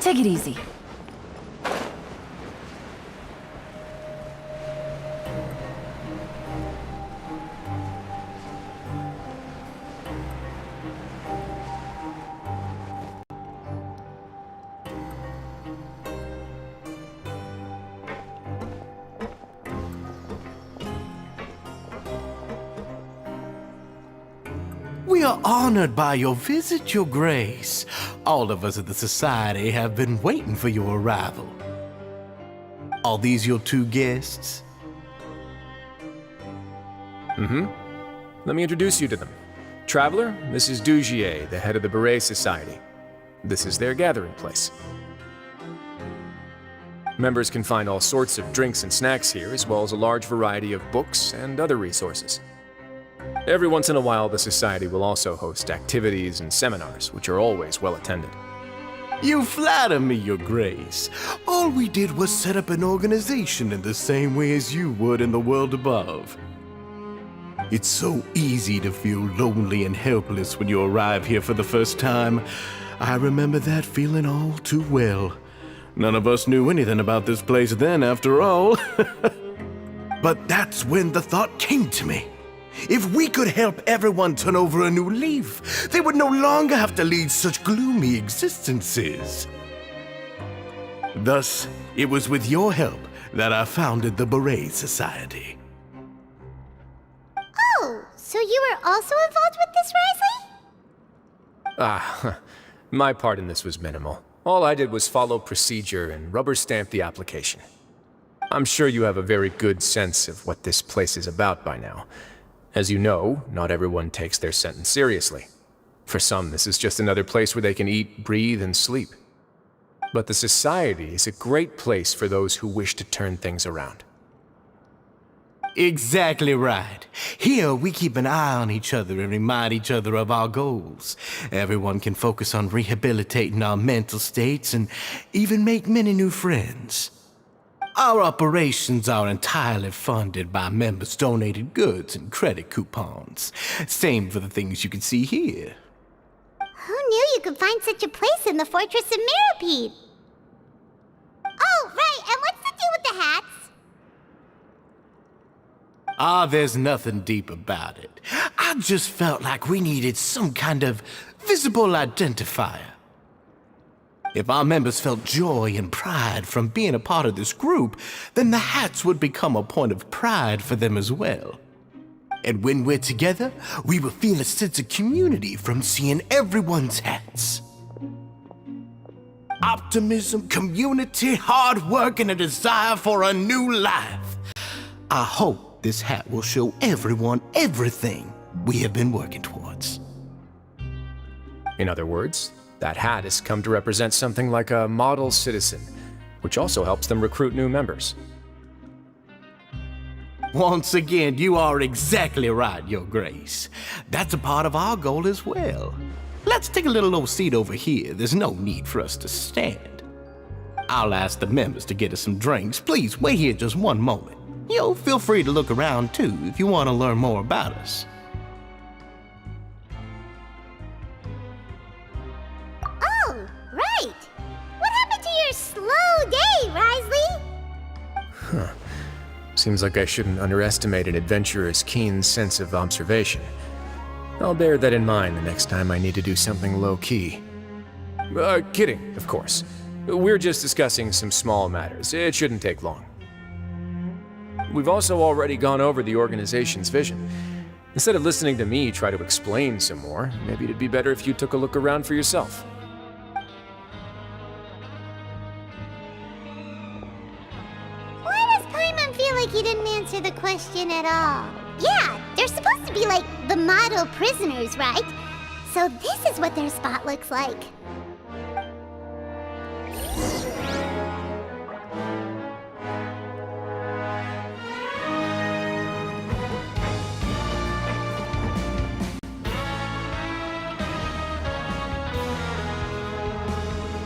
Take it easy. We are honored by your visit, Your Grace. All of us at the Society have been waiting for your arrival. Are these your two guests? Let me introduce you to them. Traveler, this is Dugier, the head of the Beret Society. This is their gathering place. Members can find all sorts of drinks and snacks here, as well as a large variety of books and other resources. Every once in a while, the Society will also host activities and seminars, which are always well attended. You flatter me, Your Grace. All we did was set up an organization in the same way as you would in the world above. It's so easy to feel lonely and helpless when you arrive here for the first time. I remember that feeling all too well. None of us knew anything about this place then, after all. But that's when the thought came to me. If we could help everyone turn over a new leaf, they would no longer have to lead such gloomy existences. Thus, it was with your help that I founded the Beret Society. Oh, so you were also involved with this, Wriothesley? My part in this was minimal. All I did was follow procedure and rubber stamp the application. I'm sure you have a very good sense of what this place is about by now. As you know, not everyone takes their sentence seriously. For some, this is just another place where they can eat, breathe, and sleep. But the Society is a great place for those who wish to turn things around. Exactly right. Here, we keep an eye on each other and remind each other of our goals. Everyone can focus on rehabilitating our mental states and even make many new friends. Our operations are entirely funded by members' donated goods and credit coupons. Same for the things you can see here. Who knew you could find such a place in the fortress of Meropide? Oh, right, and what's the deal with the hats? There's nothing deep about it. I just felt like we needed some kind of visible identifier. If our members felt joy and pride from being a part of this group, then the hats would become a point of pride for them as well. And when we're together, we will feel a sense of community from seeing everyone's hats. Optimism, community, hard work, and a desire for a new life. I hope this hat will show everyone everything we have been working towards. In other words, that hat has come to represent something like a model citizen, which also helps them recruit new members. Once again, you are exactly right, Your Grace. That's a part of our goal as well. Let's take a little old seat over here. There's no need for us to stand. I'll ask the members to get us some drinks. Please wait here just one moment. Feel free to look around too if you want to learn more about us. Oh, right. What happened to your slow day, Wriothesley? Seems like I shouldn't underestimate an adventurer's keen sense of observation. I'll bear that in mind the next time I need to do something low-key. Kidding, of course. We're just discussing some small matters. It shouldn't take long. We've also already gone over the organization's vision. Instead of listening to me try to explain some more, maybe it'd be better if you took a look around for yourself. Why does Paimon feel like he didn't answer the question at all? Yeah, they're supposed to be like the model prisoners, right? So this is what their spot looks like.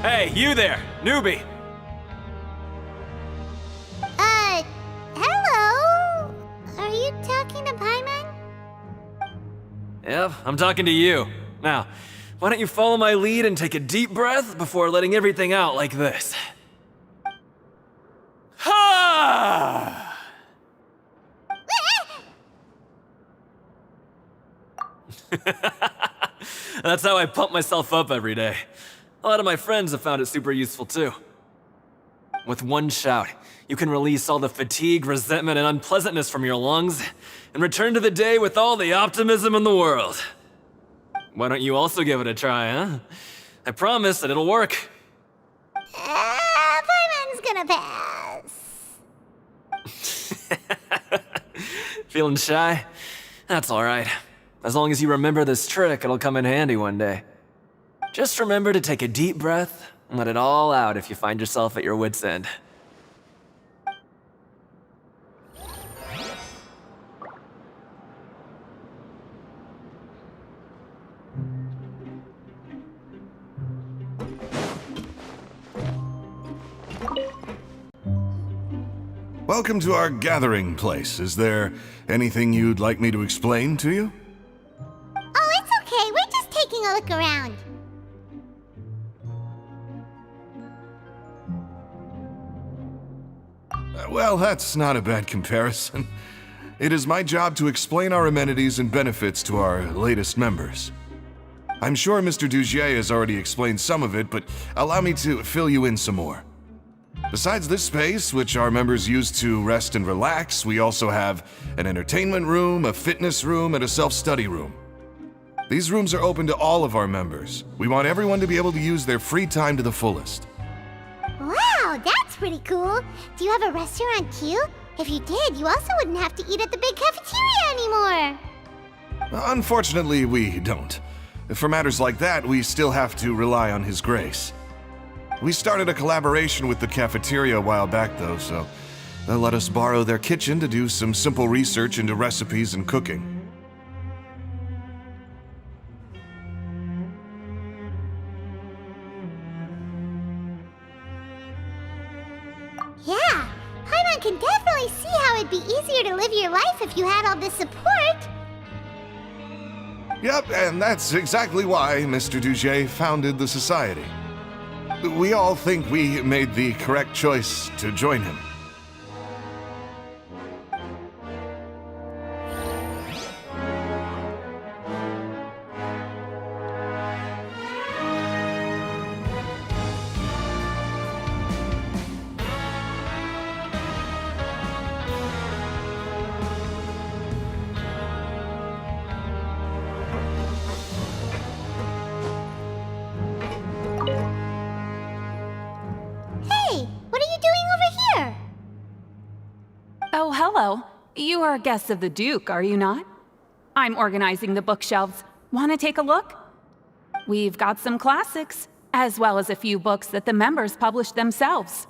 Hey, you there, newbie! Hello? Are you talking to Paimon? Yep, I'm talking to you. Now, why don't you follow my lead and take a deep breath before letting everything out like this? Ha! That's how I pump myself up every day. A lot of my friends have found it super useful too. With one shout, you can release all the fatigue, resentment, and unpleasantness from your lungs and return to the day with all the optimism in the world. Why don't you also give it a try, huh? I promise that it'll work. Paimon's gonna pass. Feeling shy? That's alright. As long as you remember this trick, it'll come in handy one day. Just remember to take a deep breath and let it all out if you find yourself at your wit's end. Welcome to our gathering place. Is there anything you'd like me to explain to you? Oh, it's okay. We're just taking a look around. Well, that's not a bad comparison. It is my job to explain our amenities and benefits to our latest members. I'm sure Mr. Dugier has already explained some of it, but allow me to fill you in some more. Besides this space, which our members use to rest and relax, we also have an entertainment room, a fitness room, and a self-study room. These rooms are open to all of our members. We want everyone to be able to use their free time to the fullest. Wow, that's pretty cool. Do you have a restaurant too? If you did, you also wouldn't have to eat at the big cafeteria anymore. Unfortunately, we don't. For matters like that, we still have to rely on His grace. We started a collaboration with the cafeteria a while back, though, so they'll let us borrow their kitchen to do some simple research into recipes and cooking. Yeah, Paimon can definitely see how it'd be easier to live your life if you had all this support. Yep, and that's exactly why Mr. Dugier founded the Society. We all think we made the correct choice to join him. Oh, hello. You are guests of the Duke, are you not? I'm organizing the bookshelves. Want to take a look? We've got some classics, as well as a few books that the members published themselves.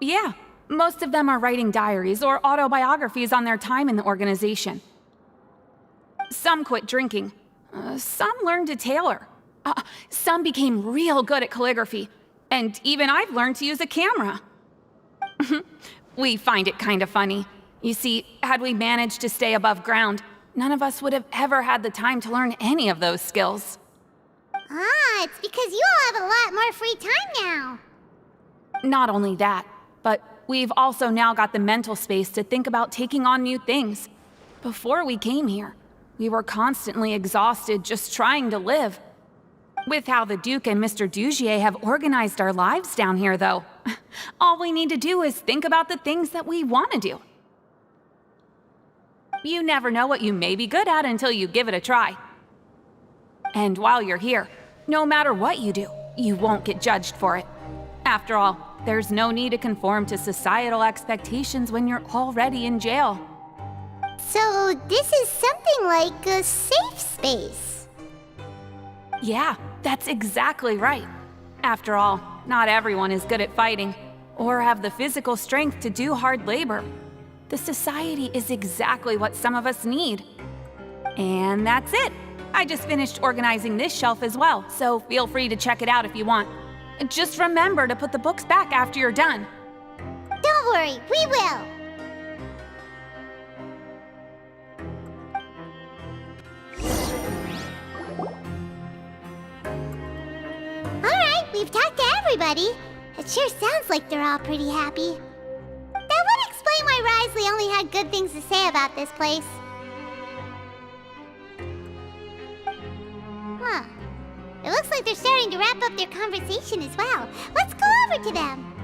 Yeah, most of them are writing diaries or autobiographies on their time in the organization. Some quit drinking. Some learned to tailor. Some became real good at calligraphy. And even I've learned to use a camera. We find it kind of funny. You see, had we managed to stay above ground, none of us would have ever had the time to learn any of those skills. Ah, it's because you all have a lot more free time now. Not only that, but we've also now got the mental space to think about taking on new things. Before we came here, we were constantly exhausted just trying to live. With how the Duke and Mr. Dugier have organized our lives down here, though, all we need to do is think about the things that we want to do. You never know what you may be good at until you give it a try. And while you're here, no matter what you do, you won't get judged for it. After all, there's no need to conform to societal expectations when you're already in jail. So this is something like a safe space. Yeah, that's exactly right. After all, not everyone is good at fighting, or have the physical strength to do hard labor. The Society is exactly what some of us need. And that's it. I just finished organizing this shelf as well, so feel free to check it out if you want. Just remember to put the books back after you're done. Don't worry, we will. Alright, we've talked to everybody. It sure sounds like they're all pretty happy. That would explain why Wriothesley only had good things to say about this place. Huh. It looks like they're starting to wrap up their conversation as well. Let's go over to them.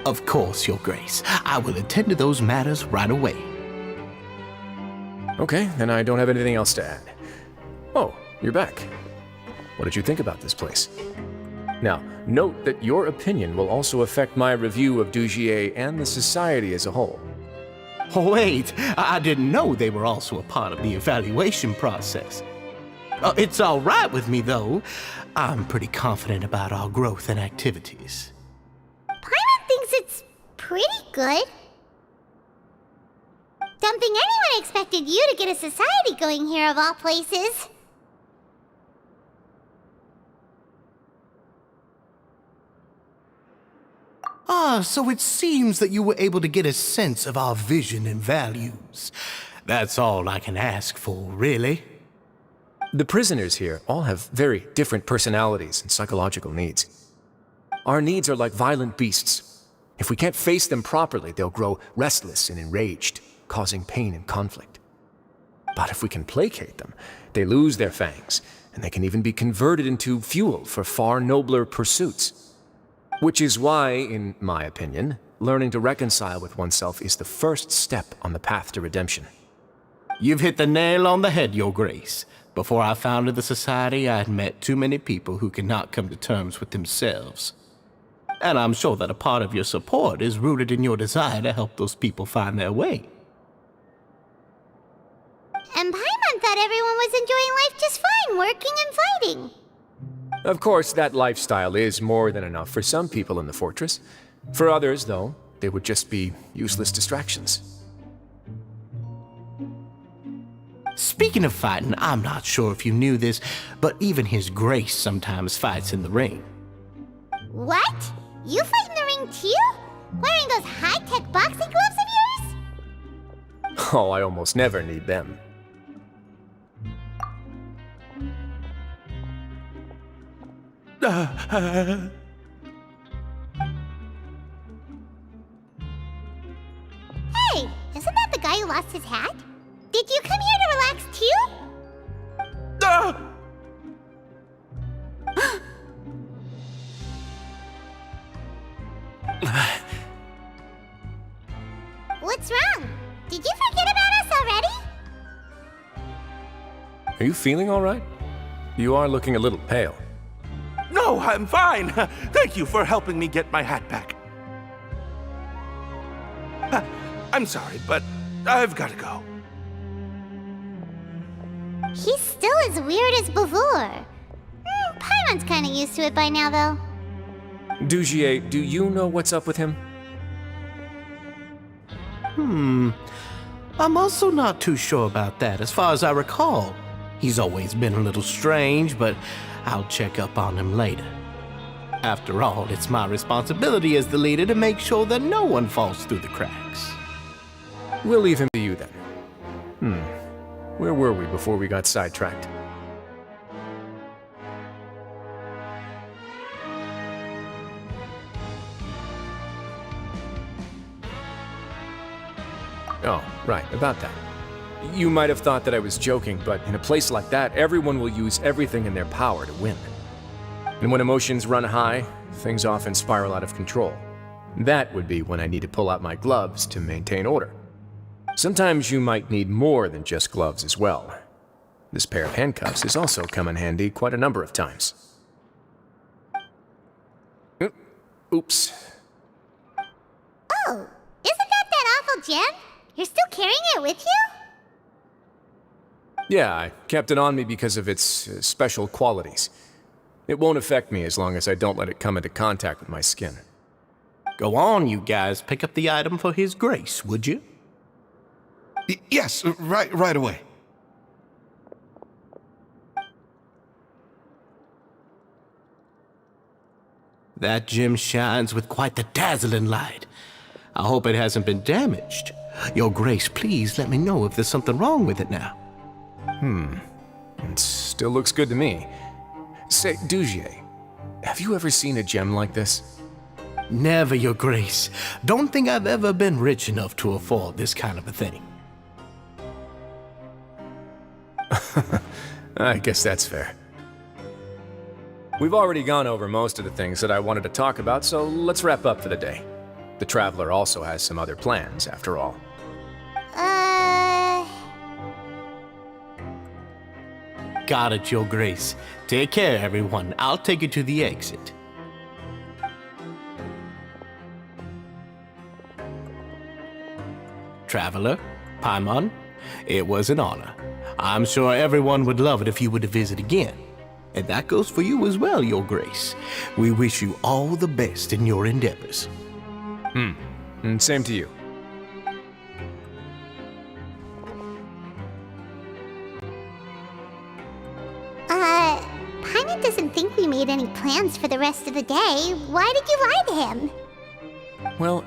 Of course, Your Grace. I will attend to those matters right away. Okay, then I don't have anything else to add. Oh, you're back. What did you think about this place? Now, note that your opinion will also affect my review of Dugier and the Society as a whole. Wait, I didn't know they were also a part of the evaluation process. It's all right with me, though. I'm pretty confident about our growth and activities. Paimon thinks it's pretty good. Don't think anyone expected you to get a society going here of all places. So it seems that you were able to get a sense of our vision and values. That's all I can ask for, really. The prisoners here all have very different personalities and psychological needs. Our needs are like violent beasts. If we can't face them properly, they'll grow restless and enraged, causing pain and conflict. But if we can placate them, they lose their fangs, and they can even be converted into fuel for far nobler pursuits. Which is why, in my opinion, learning to reconcile with oneself is the first step on the path to redemption. You've hit the nail on the head, Your Grace. Before I founded the Society, I had met too many people who could not come to terms with themselves. And I'm sure that a part of your support is rooted in your desire to help those people find their way. And Paimon thought everyone was enjoying life just fine, working and fighting. Of course, that lifestyle is more than enough for some people in the fortress. For others, though, they would just be useless distractions. Speaking of fighting, I'm not sure if you knew this, but even His Grace sometimes fights in the ring. What? You fight in the ring too? Wearing those high-tech boxing gloves of yours? Oh, I almost never need them. Hey, isn't that the guy who lost his hat? Did you come here to relax too? What's wrong? Did you forget about us already? Are you feeling all right? You are looking a little pale. No, I'm fine. Thank you for helping me get my hat back. I'm sorry, but I've got to go. He's still as weird as before. Paimon's kind of used to it by now, though. Dugier, do you know what's up with him? I'm also not too sure about that. As far as I recall, he's always been a little strange, but I'll check up on him later. After all, it's my responsibility as the leader to make sure that no one falls through the cracks. We'll leave him to you then. Where were we before we got sidetracked? Oh, right, about that. You might have thought that I was joking, but in a place like that, everyone will use everything in their power to win. And when emotions run high, things often spiral out of control. That would be when I need to pull out my gloves to maintain order. Sometimes you might need more than just gloves as well. This pair of handcuffs has also come in handy quite a number of times. Oops. Oh, isn't that awful gem? You're still carrying it with you? Yeah, I kept it on me because of its special qualities. It won't affect me as long as I don't let it come into contact with my skin. Go on, you guys. Pick up the item for His Grace, would you? Yes, right away. That gem shines with quite the dazzling light. I hope it hasn't been damaged. Your Grace, please let me know if there's something wrong with it now. It still looks good to me. Say, Dugier, have you ever seen a gem like this? Never, Your Grace. Don't think I've ever been rich enough to afford this kind of a thing. I guess that's fair. We've already gone over most of the things that I wanted to talk about, so let's wrap up for the day. The Traveler also has some other plans, after all. Got it, Your Grace. Take care, everyone. I'll take you to the exit. Traveler, Paimon, it was an honor. I'm sure everyone would love it if you were to visit again. And that goes for you as well, Your Grace. We wish you all the best in your endeavors. And same to you. Paimon doesn't think we made any plans for the rest of the day. Why did you lie to him? Well,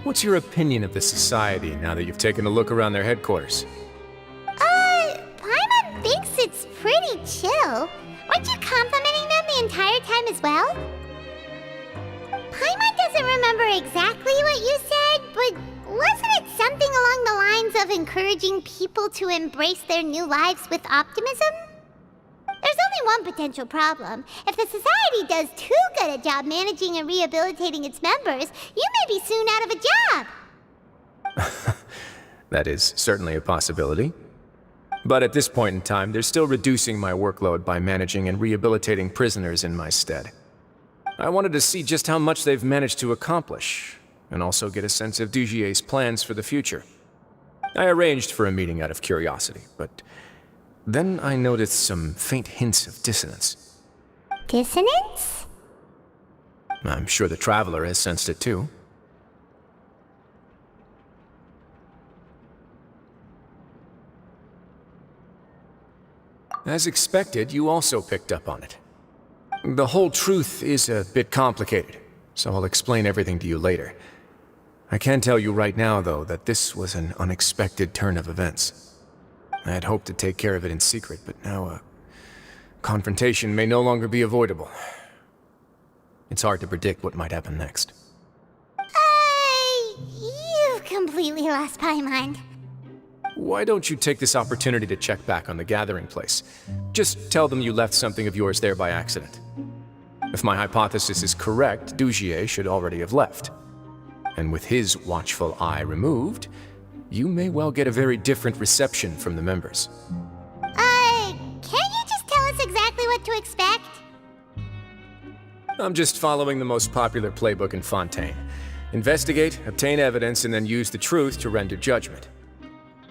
what's your opinion of the Society now that you've taken a look around their headquarters? Paimon thinks it's pretty chill. Weren't you complimenting them the entire time as well? Paimon doesn't remember exactly what you said, but wasn't it something along the lines of encouraging people to embrace their new lives with optimism? There's only one potential problem. If the Society does too good a job managing and rehabilitating its members, you may be soon out of a job. That is certainly a possibility. But at this point in time, they're still reducing my workload by managing and rehabilitating prisoners in my stead. I wanted to see just how much they've managed to accomplish, and also get a sense of Dugier's plans for the future. I arranged for a meeting out of curiosity, but then I noticed some faint hints of dissonance. Dissonance? I'm sure the Traveler has sensed it too. As expected, you also picked up on it. The whole truth is a bit complicated, so I'll explain everything to you later. I can tell you right now, though, that this was an unexpected turn of events. I had hoped to take care of it in secret, but now a confrontation may no longer be avoidable. It's hard to predict what might happen next. You've completely lost my mind. Why don't you take this opportunity to check back on the gathering place? Just tell them you left something of yours there by accident. If my hypothesis is correct, Dugier should already have left. And with his watchful eye removed, you may well get a very different reception from the members. Can't you just tell us exactly what to expect? I'm just following the most popular playbook in Fontaine. Investigate, obtain evidence, and then use the truth to render judgment.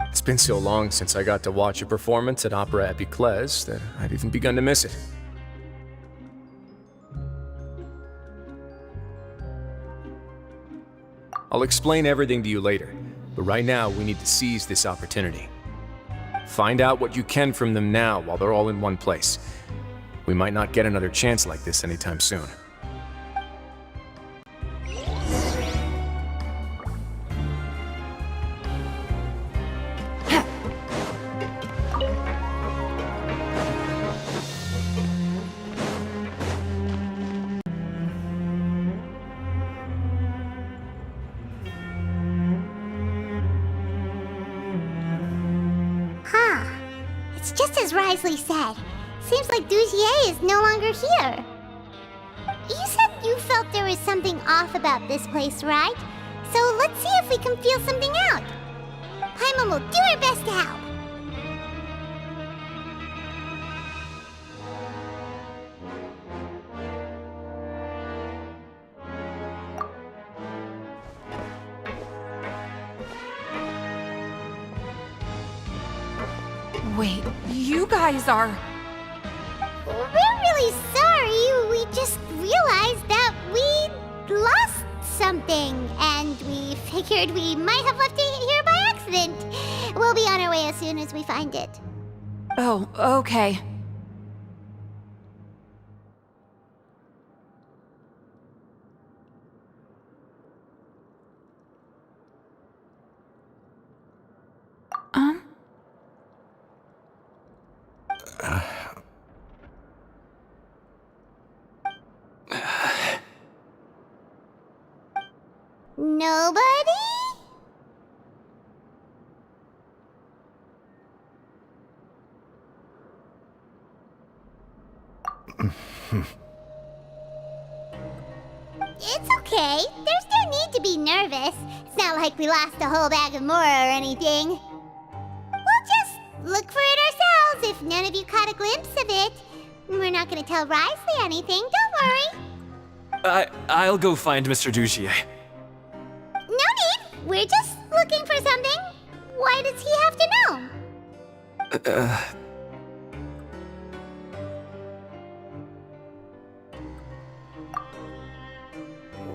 It's been so long since I got to watch a performance at Opera Epiclese that I've even begun to miss it. I'll explain everything to you later, but right now we need to seize this opportunity. Find out what you can from them now while they're all in one place. We might not get another chance like this anytime soon. It's just as Wriothesley said. Seems like Dugier is no longer here. You said you felt there was something off about this place, right? So let's see if we can feel something out. Paimon will do her best to help. Wait, you guys are... We're really sorry. We just realized that we lost something, and we figured we might have left it here by accident. We'll be on our way as soon as we find it. Oh, okay. It's okay. There's no need to be nervous. It's not like we lost a whole bag of Mora or anything. We'll just look for it ourselves if none of you caught a glimpse of it. We're not gonna tell Wriothesley anything, don't worry. I'll go find Mr. Dugier. No need. We're just looking for something. Why does he have to know?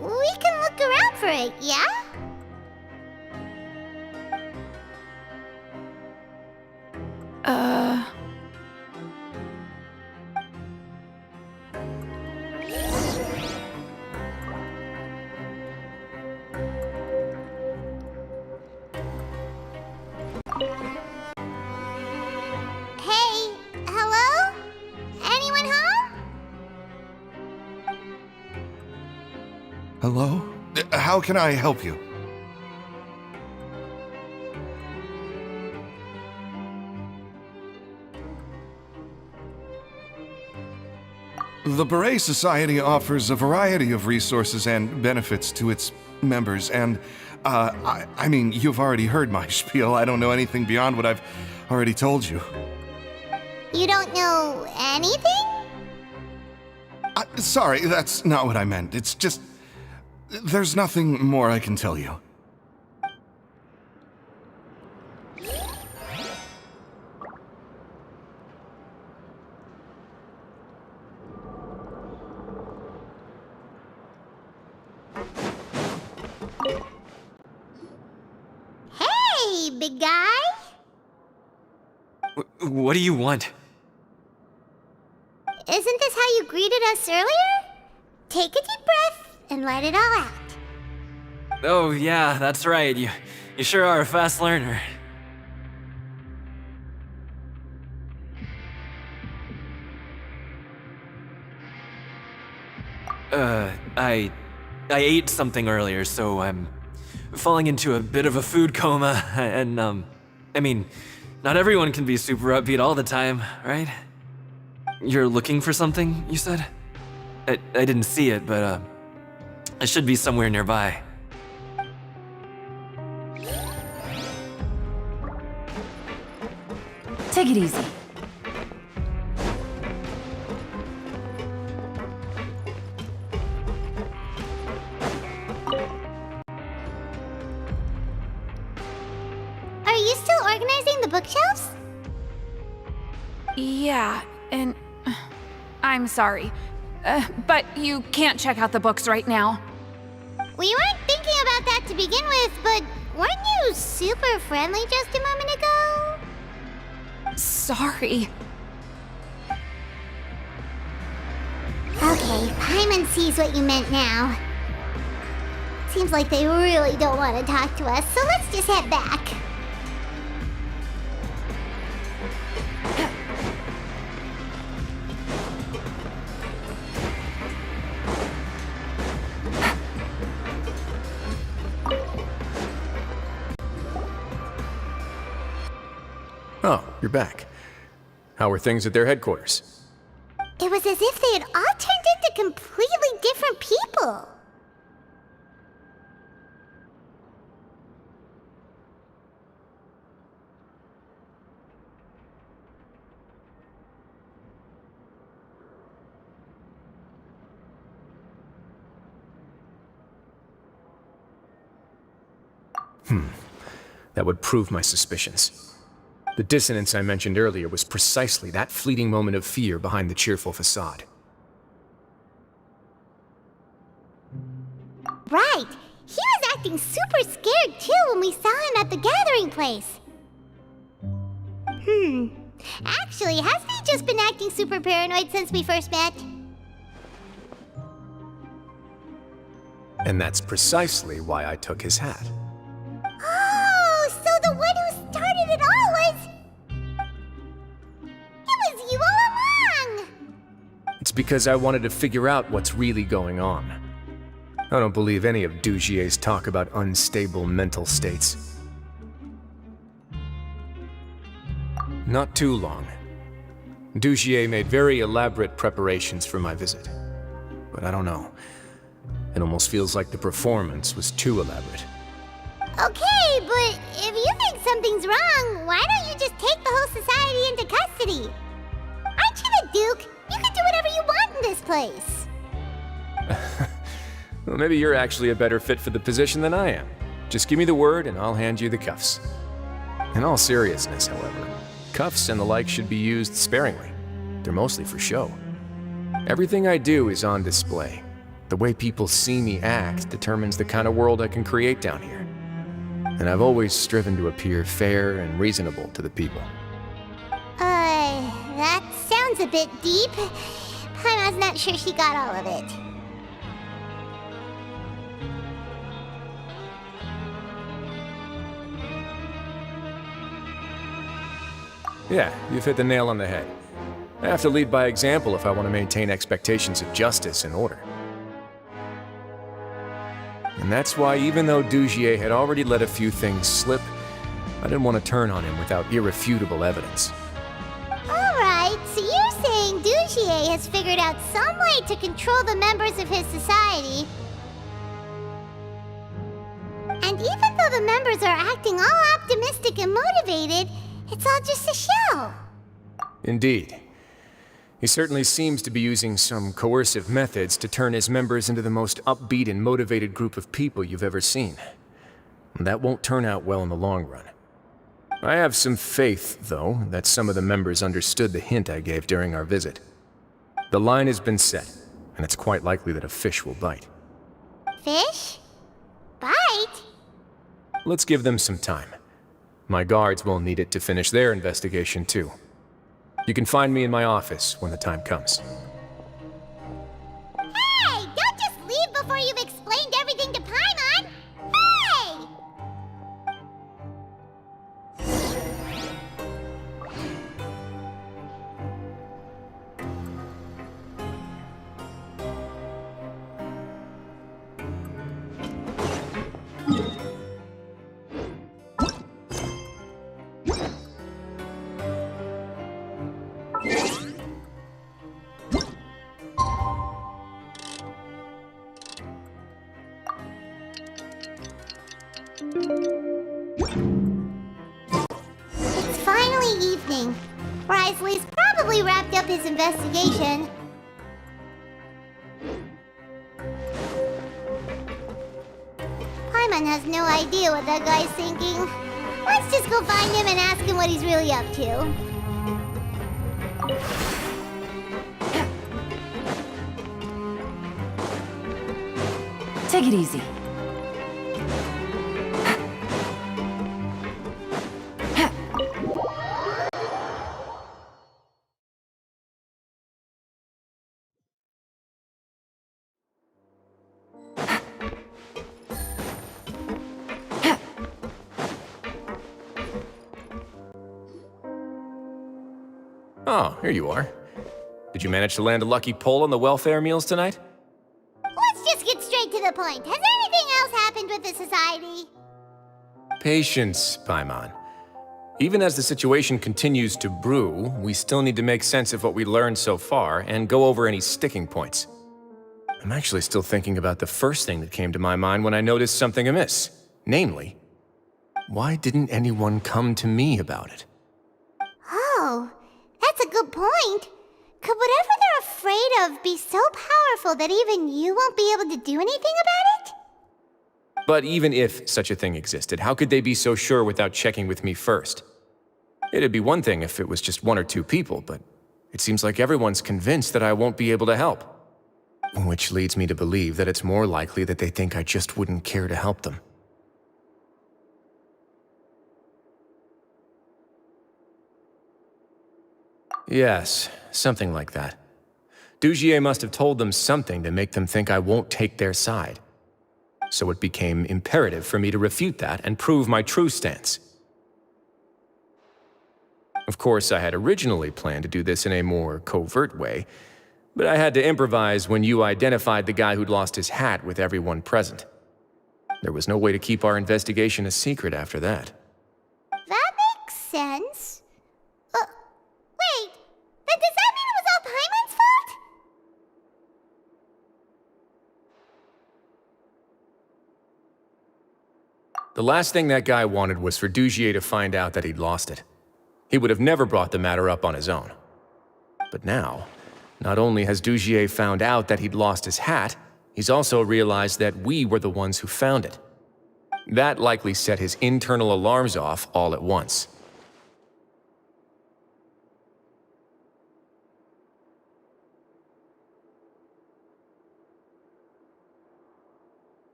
We can look around for it, yeah? Hey, hello? Anyone home? Hello? How can I help you? The Beret Society offers a variety of resources and benefits to its members, and, I mean, you've already heard my spiel. I don't know anything beyond what I've already told you. You don't know anything? Sorry, that's not what I meant. It's just... there's nothing more I can tell you. Hey, big guy. What do you want? Isn't this how you greeted us earlier? Take a deep breath and let it all out. Oh, yeah, that's right. You sure are a fast learner. I ate something earlier, so I'm falling into a bit of a food coma, and, I mean, not everyone can be super upbeat all the time, right? You're looking for something, you said? I didn't see it, but, it should be somewhere nearby. Take it easy. Are you still organizing the bookshelves? Yeah, and I'm sorry. But you can't check out the books right now. We weren't thinking about that to begin with, but weren't you super friendly just a moment ago? Sorry. Okay, Paimon sees what you meant now. Seems like they really don't want to talk to us, so let's just head back. Oh, you're back. How are things at their headquarters? It was as if they had all turned into completely different people. That would prove my suspicions. The dissonance I mentioned earlier was precisely that fleeting moment of fear behind the cheerful facade. Right. He was acting super scared too when we saw him at the gathering place. Actually, hasn't he just been acting super paranoid since we first met? And that's precisely why I took his hat. Oh, so the one who started it all was... It was you all along! It's because I wanted to figure out what's really going on. I don't believe any of Dugier's talk about unstable mental states. Not too long. Dugier made very elaborate preparations for my visit. But I don't know. It almost feels like the performance was too elaborate. Okay, but if you think something's wrong, why don't you just take the whole society into custody? Aren't you the Duke? You can do whatever you want in this place. Well, maybe you're actually a better fit for the position than I am. Just give me the word and I'll hand you the cuffs. In all seriousness, however, cuffs and the like should be used sparingly. They're mostly for show. Everything I do is on display. The way people see me act determines the kind of world I can create down here. And I've always striven to appear fair and reasonable to the people. That sounds a bit deep. Paimon's not sure she got all of it. Yeah, you've hit the nail on the head. I have to lead by example if I want to maintain expectations of justice and order. And that's why even though Dugier had already let a few things slip, I didn't want to turn on him without irrefutable evidence. Alright, so you're saying Dugier has figured out some way to control the members of his society. And even though the members are acting all optimistic and motivated, it's all just a show. Indeed. He certainly seems to be using some coercive methods to turn his members into the most upbeat and motivated group of people you've ever seen. And that won't turn out well in the long run. I have some faith, though, that some of the members understood the hint I gave during our visit. The line has been set, and it's quite likely that a fish will bite. Fish? Bite? Let's give them some time. My guards will need it to finish their investigation, too. You can find me in my office when the time comes. Hey! Don't just leave before you've explained everything to Paimon! Hey! It's finally evening. Wriothesley's probably wrapped up his investigation. Paimon has no idea what that guy's thinking. Let's just go find him and ask him what he's really up to. Take it easy. Oh, here you are. Did you manage to land a lucky pull on the welfare meals tonight? Let's just get straight to the point. Has anything else happened with the society? Patience, Paimon. Even as the situation continues to brew, we still need to make sense of what we learned so far and go over any sticking points. I'm actually still thinking about the first thing that came to my mind when I noticed something amiss. Namely, why didn't anyone come to me about it? Oh, that's a good point. Could whatever they're afraid of be so powerful that even you won't be able to do anything about it? But even if such a thing existed, how could they be so sure without checking with me first? It'd be one thing if it was just one or two people, but it seems like everyone's convinced that I won't be able to help. Which leads me to believe that it's more likely that they think I just wouldn't care to help them. Yes, something like that. Dugier must have told them something to make them think I won't take their side. So it became imperative for me to refute that and prove my true stance. Of course, I had originally planned to do this in a more covert way, but I had to improvise when you identified the guy who'd lost his hat with everyone present. There was no way to keep our investigation a secret after that. That makes sense. Wait, then does The last thing that guy wanted was for Dugier to find out that he'd lost it. He would have never brought the matter up on his own. But now, not only has Dugier found out that he'd lost his hat, he's also realized that we were the ones who found it. That likely set his internal alarms off all at once.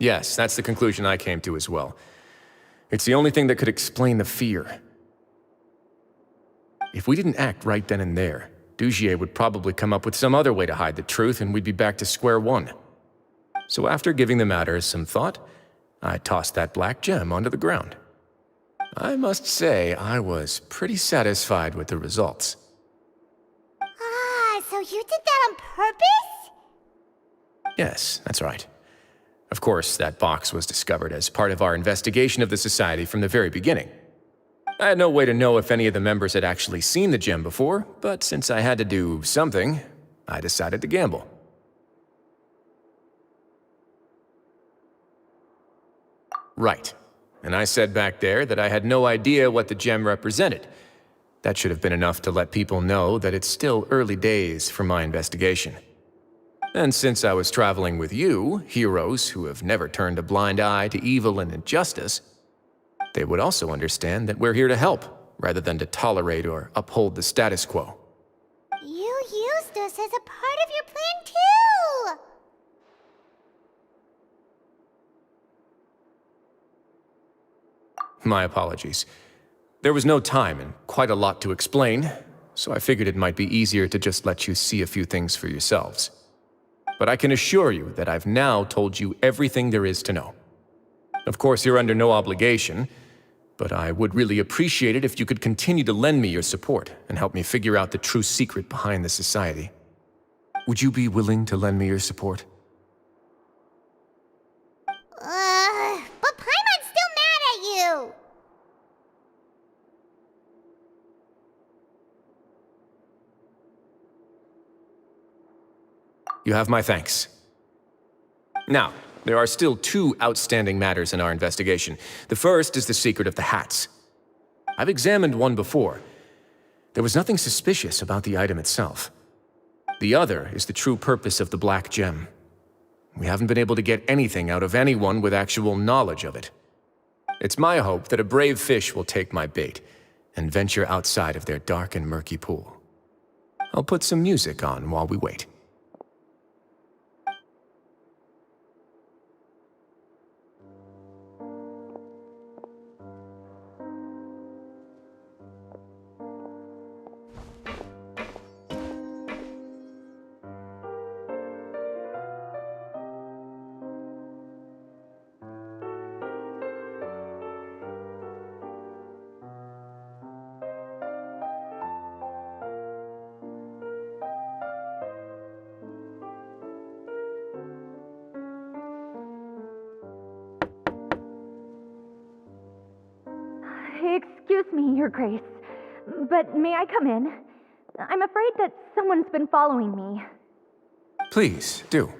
Yes, that's the conclusion I came to as well. It's the only thing that could explain the fear. If we didn't act right then and there, Dugier would probably come up with some other way to hide the truth and we'd be back to square one. So after giving the matter some thought, I tossed that black gem onto the ground. I must say, I was pretty satisfied with the results. Ah, so you did that on purpose? Yes, that's right. Of course, that box was discovered as part of our investigation of the Society from the very beginning. I had no way to know if any of the members had actually seen the gem before, but since I had to do something, I decided to gamble. Right. And I said back there that I had no idea what the gem represented. That should have been enough to let people know that it's still early days for my investigation. And since I was traveling with you, heroes who have never turned a blind eye to evil and injustice, they would also understand that we're here to help, rather than to tolerate or uphold the status quo. You used us as a part of your plan too! My apologies. There was no time and quite a lot to explain, so I figured it might be easier to just let you see a few things for yourselves. But I can assure you that I've now told you everything there is to know. Of course, you're under no obligation, but I would really appreciate it if you could continue to lend me your support and help me figure out the true secret behind the Society. Would you be willing to lend me your support? But Paimon's still mad at you! You have my thanks. Now, there are still two outstanding matters in our investigation. The first is the secret of the hats. I've examined one before. There was nothing suspicious about the item itself. The other is the true purpose of the black gem. We haven't been able to get anything out of anyone with actual knowledge of it. It's my hope that a brave fish will take my bait and venture outside of their dark and murky pool. I'll put some music on while we wait. Excuse me, Your Grace, but may I come in? I'm afraid that someone's been following me. Please, do.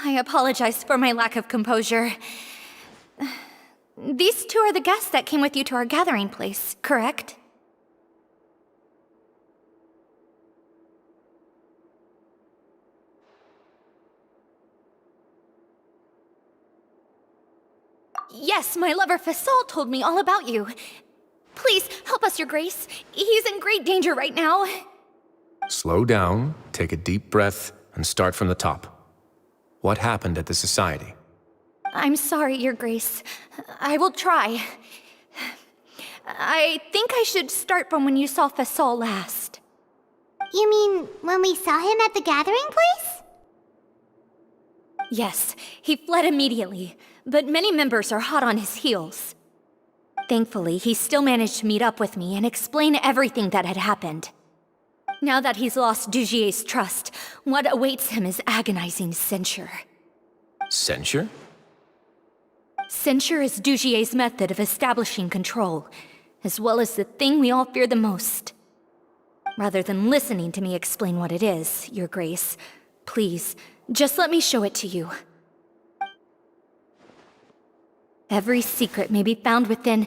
I apologize for my lack of composure. These two are the guests that came with you to our gathering place, correct? Yes, my lover Fasol told me all about you. Please, help us, Your Grace. He's in great danger right now. Slow down, take a deep breath, and start from the top. What happened at the Society? I'm sorry, Your Grace. I will try. I think I should start from when you saw Fasol last. You mean when we saw him at the gathering place? Yes, he fled immediately, but many members are hot on his heels. Thankfully, he still managed to meet up with me and explain everything that had happened. Now that he's lost Dugier's trust, what awaits him is agonizing censure. Censure? Censure is Dugier's method of establishing control, as well as the thing we all fear the most, Rather than listening to me explain what it is, Your Grace, please, just let me show it to you. Every secret may be found within...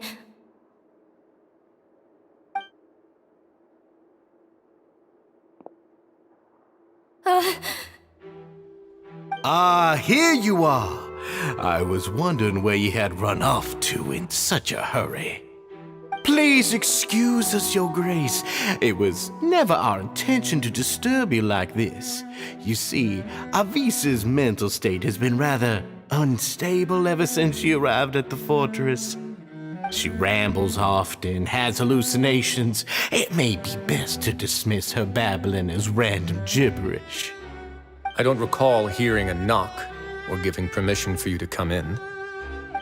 Here you are. I was wondering where you had run off to in such a hurry. Please excuse us, Your Grace. It was never our intention to disturb you like this. You see, Avisa's mental state has been rather unstable ever since she arrived at the fortress. She rambles often, has hallucinations. It may be best to dismiss her babbling as random gibberish. I don't recall hearing a knock or giving permission for you to come in.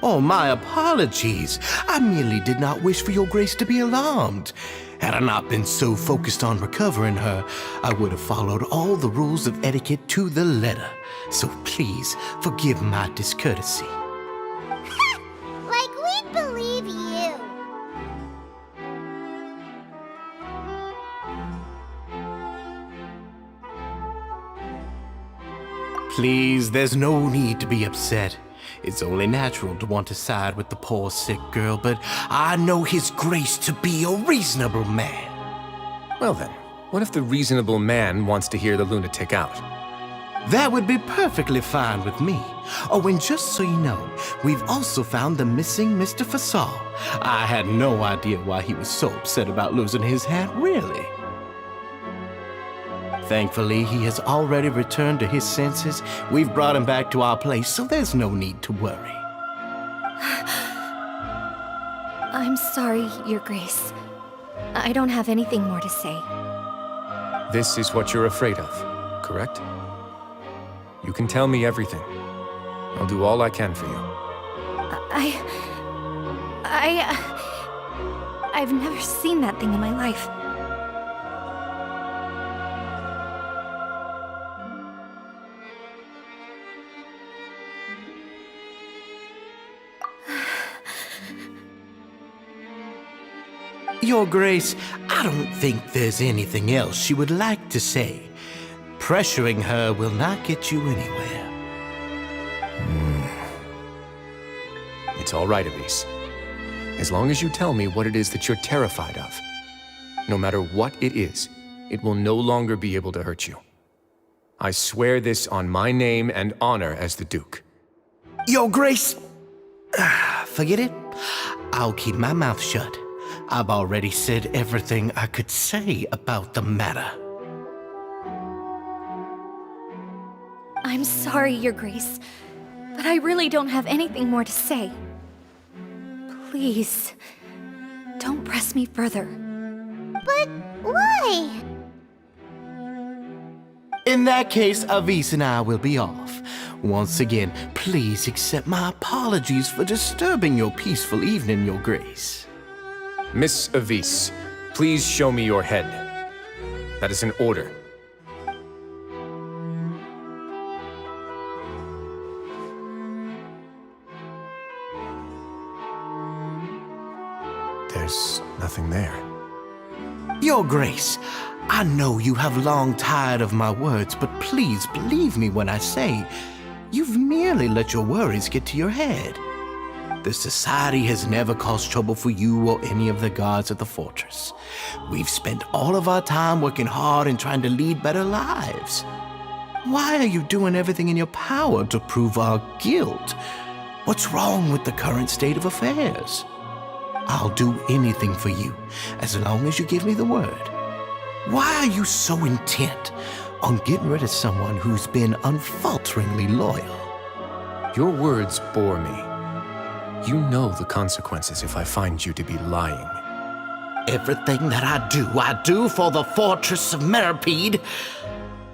Oh, my apologies. I merely did not wish for Your Grace to be alarmed. Had I not been so focused on recovering her, I would have followed all the rules of etiquette to the letter. So please forgive my discourtesy. Like we'd believe you. Please, there's no need to be upset. It's only natural to want to side with the poor sick girl, but I know His Grace to be a reasonable man. Well then, what if the reasonable man wants to hear the lunatic out? That would be perfectly fine with me. Oh, and just so you know, we've also found the missing Mr. Fasal. I had no idea why he was so upset about losing his hat, really. Thankfully, he has already returned to his senses. We've brought him back to our place, so there's no need to worry. I'm sorry, Your Grace. I don't have anything more to say. This is what you're afraid of, correct? You can tell me everything. I'll do all I can for you. I've never seen that thing in my life. Your Grace, I don't think there's anything else she would like to say. Pressuring her will not get you anywhere. It's all right, Elise. As long as you tell me what it is that you're terrified of. No matter what it is, it will no longer be able to hurt you. I swear this on my name and honor as the Duke. Your Grace, forget it. I'll keep my mouth shut. I've already said everything I could say about the matter. I'm sorry, Your Grace, but I really don't have anything more to say. Please, don't press me further. But why? In that case, Avis and I will be off. Once again, please accept my apologies for disturbing your peaceful evening, Your Grace. Miss Avis, please show me your head. That is an order. There's nothing there. Your Grace, I know you have long tired of my words, but please believe me when I say you've merely let your worries get to your head. The Society has never caused trouble for you or any of the guards at the fortress. We've spent all of our time working hard and trying to lead better lives. Why are you doing everything in your power to prove our guilt? What's wrong with the current state of affairs? I'll do anything for you, as long as you give me the word. Why are you so intent on getting rid of someone who's been unfalteringly loyal? Your words bore me. You know the consequences if I find you to be lying. Everything that I do for the fortress of Meropide.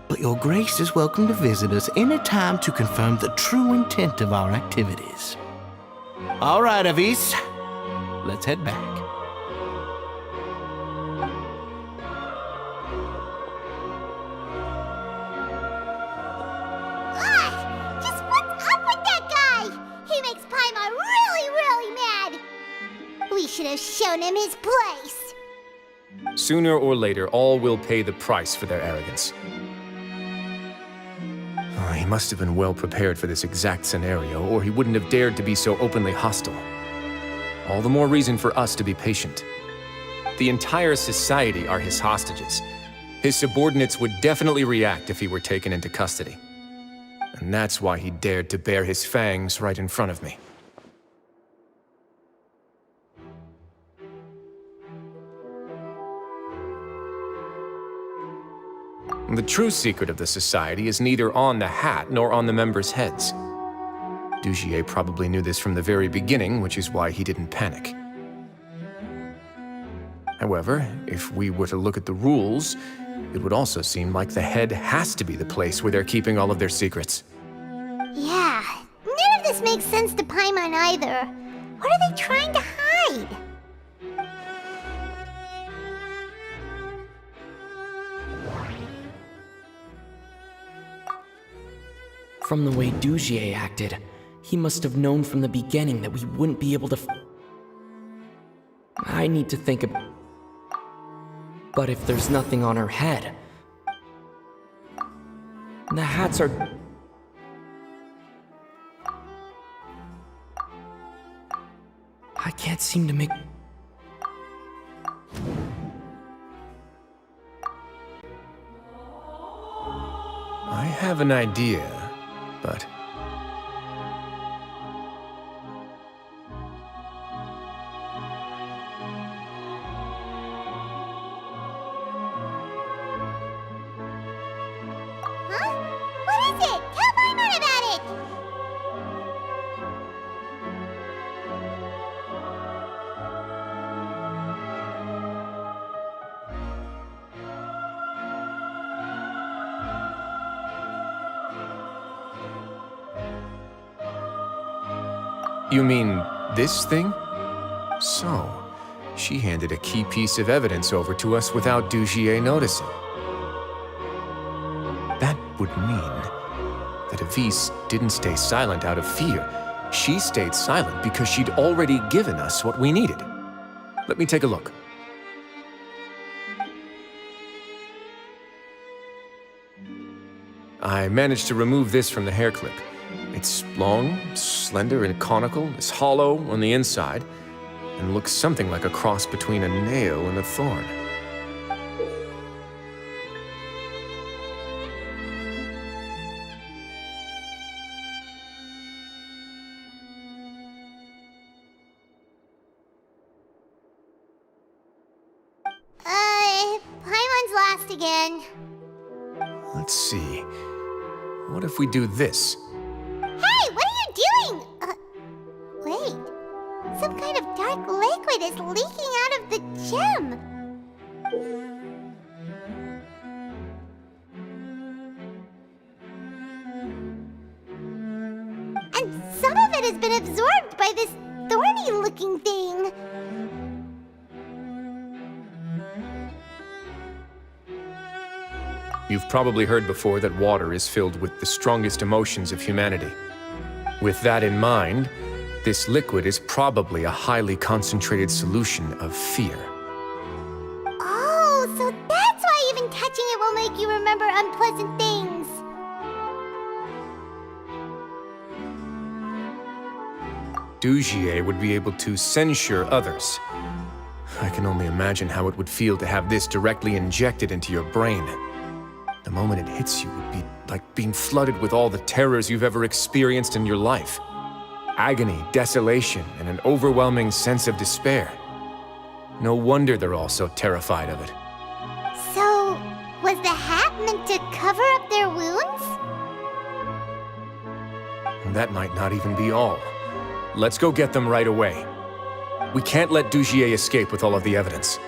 But Your Grace is welcome to visit us any time to confirm the true intent of our activities. All right, Avis. Let's head back. Just what's up with that guy? He makes Paimon really, really mad. We should have shown him his place. Sooner or later, all will pay the price for their arrogance. Oh, he must have been well prepared for this exact scenario, or he wouldn't have dared to be so openly hostile. All the more reason for us to be patient. The entire society are his hostages. His subordinates would definitely react if he were taken into custody. And that's why he dared to bare his fangs right in front of me. The true secret of the society is neither on the hat nor on the members' heads. Dugier probably knew this from the very beginning, which is why he didn't panic. However, if we were to look at the rules, it would also seem like the head has to be the place where they're keeping all of their secrets. Yeah, none of this makes sense to Paimon either. What are they trying to hide? From the way Dugier acted, he must have known from the beginning that we wouldn't be able to I need to think about... But if there's nothing on her head... The hats are... I can't seem to make... I have an idea, but... Huh? What is it? Tell Paimon about it! You mean this thing? So, she handed a key piece of evidence over to us without Dugier noticing. That would mean that Avise didn't stay silent out of fear. She stayed silent because she'd already given us what we needed. Let me take a look. I managed to remove this from the hair clip. It's long, slender, and conical, is hollow on the inside, and looks something like a cross between a nail and a thorn. Paimon's lost again. Let's see. What if we do this? Hey, what are you doing? Wait. Some kind of dark liquid is leaking out of the gem. And some of it has been absorbed by this thorny-looking thing. You've probably heard before that water is filled with the strongest emotions of humanity. With that in mind, this liquid is probably a highly concentrated solution of fear. Oh, so that's why even touching it will make you remember unpleasant things. Dugier would be able to censure others. I can only imagine how it would feel to have this directly injected into your brain. The moment it hits you would be like being flooded with all the terrors you've ever experienced in your life. Agony, desolation, and an overwhelming sense of despair. No wonder they're all so terrified of it. So, was the hat meant to cover up their wounds? And that might not even be all. Let's go get them right away. We can't let Dugier escape with all of the evidence.